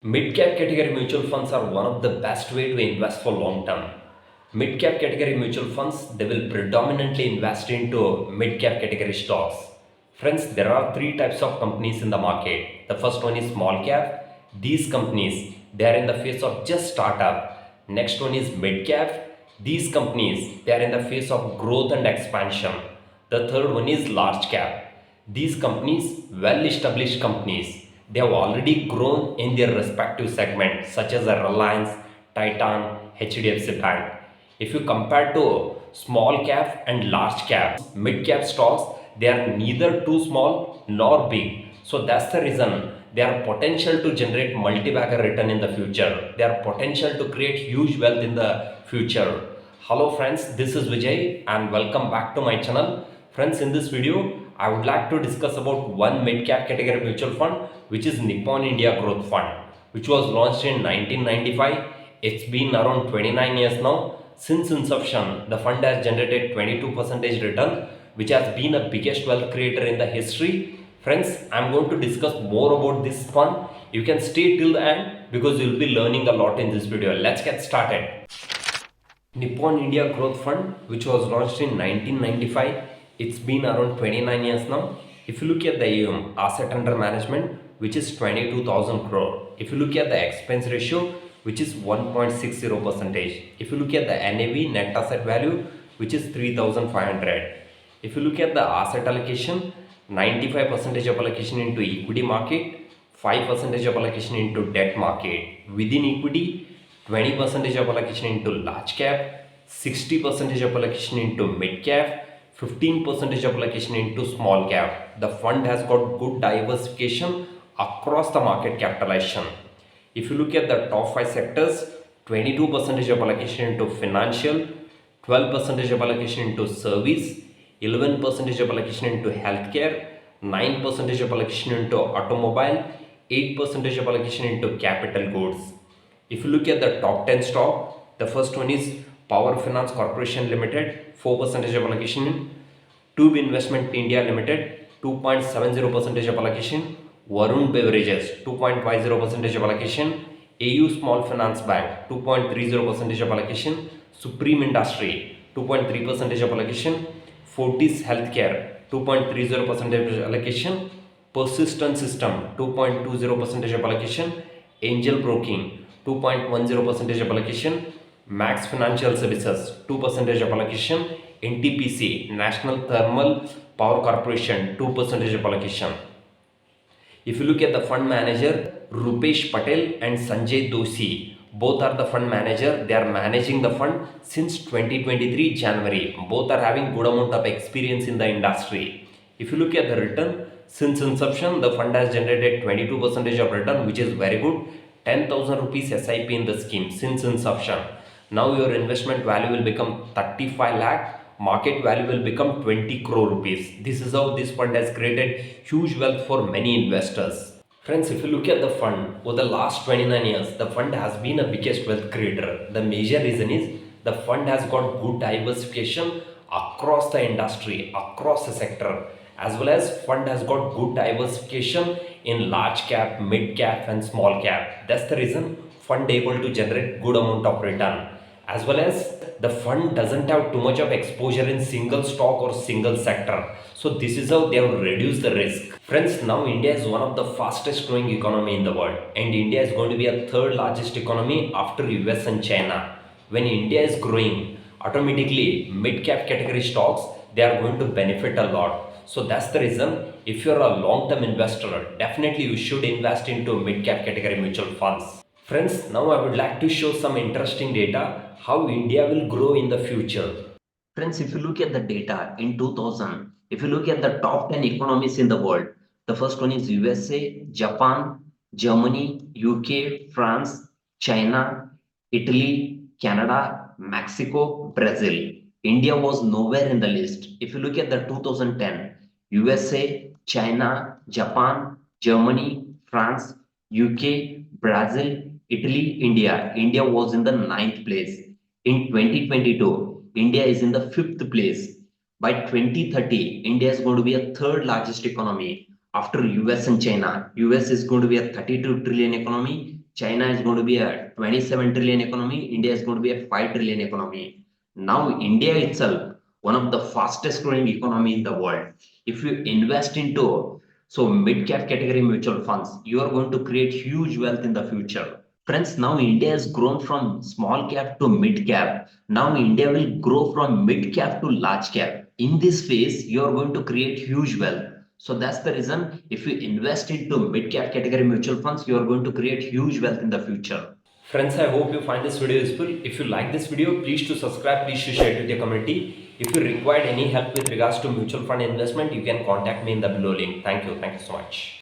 Mid-cap category mutual funds are one of the best way to invest for long term. Mid-cap category mutual funds, they will predominantly invest into mid-cap category stocks. Friends, there are three types of companies in the market. The first one is small cap. These companies, they are in the phase of just startup. Next one is mid-cap. These companies, they are in the phase of growth and expansion. The third one is large cap. These companies, well established companies, they have already grown in their respective segments, such as Reliance, Titan, HDFC Bank. If you compare to small cap and large cap, mid cap stocks, they are neither too small nor big. So that's the reason they are potential to generate multi-bagger return in the future. They are potential to create huge wealth in the future. Hello friends, this is Vijay and welcome back to my channel. Friends, in this video, I would like to discuss about one mid-cap category mutual fund, which is Nippon India Growth Fund, which was launched in 1995. It's been around 29 years now. Since inception, the fund has generated 22% return, which has been the biggest wealth creator in the history. Friends, I'm going to discuss more about this fund. You can stay till the end because you'll be learning a lot in this video. Let's get started. Nippon India Growth Fund, which was launched in 1995, it's been around 29 years now. If you look at the AUM, asset under management, which is 22,000 crore. If you look at the expense ratio, which is 1.60 percentage. If you look at the NAV, net asset value, which is 3,500. If you look at the asset allocation, 95% of allocation into equity market, 5% of allocation into debt market. Within equity, 20% of allocation into large cap, 60% of allocation into mid cap, 15% of allocation into small cap. The fund has got good diversification across the market capitalization. If you look at the top 5 sectors, 22% of allocation into financial, 12% of allocation into service, 11% of allocation into healthcare, 9% of allocation into automobile, 8% of allocation into capital goods. If you look at the top 10 stock, the first one is Power Finance Corporation Limited, 4% of allocation. Tube Investment India Limited, 2.70% of allocation. Varun Beverages, 2.50% of allocation. AU Small Finance Bank, 2.30% of allocation. Supreme Industry, 2.3% of allocation. Fortis Healthcare, 2.30% of allocation. Persistent System, 2.20% of allocation. Angel Broking, 2.10% of allocation. Max Financial Services, 2% of allocation. NTPC, National Thermal Power Corporation, 2% of allocation. If you look at the fund manager, Rupesh Patel and Sanjay Doshi, both are the fund manager. They are managing the fund since 2023 January. Both are having good amount of experience in the industry. If you look at the return, since inception, the fund has generated 22% of return, which is very good. 10,000 rupees SIP in the scheme since inception. Now your investment value will become 35 lakh, market value will become 20 crore rupees. This is how this fund has created huge wealth for many investors. Friends, if you look at the fund over the last 29 years, the fund has been a biggest wealth creator. The major reason is the fund has got good diversification across the industry, across the sector, as well as fund has got good diversification in large cap, mid cap and small cap. That's the reason fund able to generate good amount of return, as well as the fund doesn't have too much of exposure in single stock or single sector. So this is how they have reduced the risk. Friends, now India is one of the fastest growing economy in the world, and India is going to be a third largest economy after US and China. When India is growing, automatically mid cap category stocks, they are going to benefit a lot. So that's the reason if you're a long term investor, definitely you should invest into mid cap category mutual funds. Friends, now I would like to show some interesting data how India will grow in the future. Friends, if you look at the data in 2000, if you look at the top 10 economies in the world, the first one is USA, Japan, Germany, UK, France, China, Italy, Canada, Mexico, Brazil. India was nowhere in the list. If you look at the 2010, USA, China, Japan, Germany, France, UK, Brazil, Italy, India. India was in the ninth place. In 2022, India is in the fifth place. By 2030, India is going to be a third largest economy after US and China. US is going to be a 32 trillion economy. China is going to be a 27 trillion economy. India is going to be a 5 trillion economy. Now, India itself, one of the fastest growing economy in the world. If you invest into mid cap category mutual funds, you are going to create huge wealth in the future. Friends, now India has grown from small cap to mid cap. Now India will grow from mid cap to large cap. In this phase, you are going to create huge wealth. So that's the reason if you invest into mid cap category mutual funds, you are going to create huge wealth in the future. Friends, I hope you find this video useful. If you like this video, please to subscribe, please to share it with your community. If you require any help with regards to mutual fund investment, you can contact me in the below link. Thank you. Thank you so much.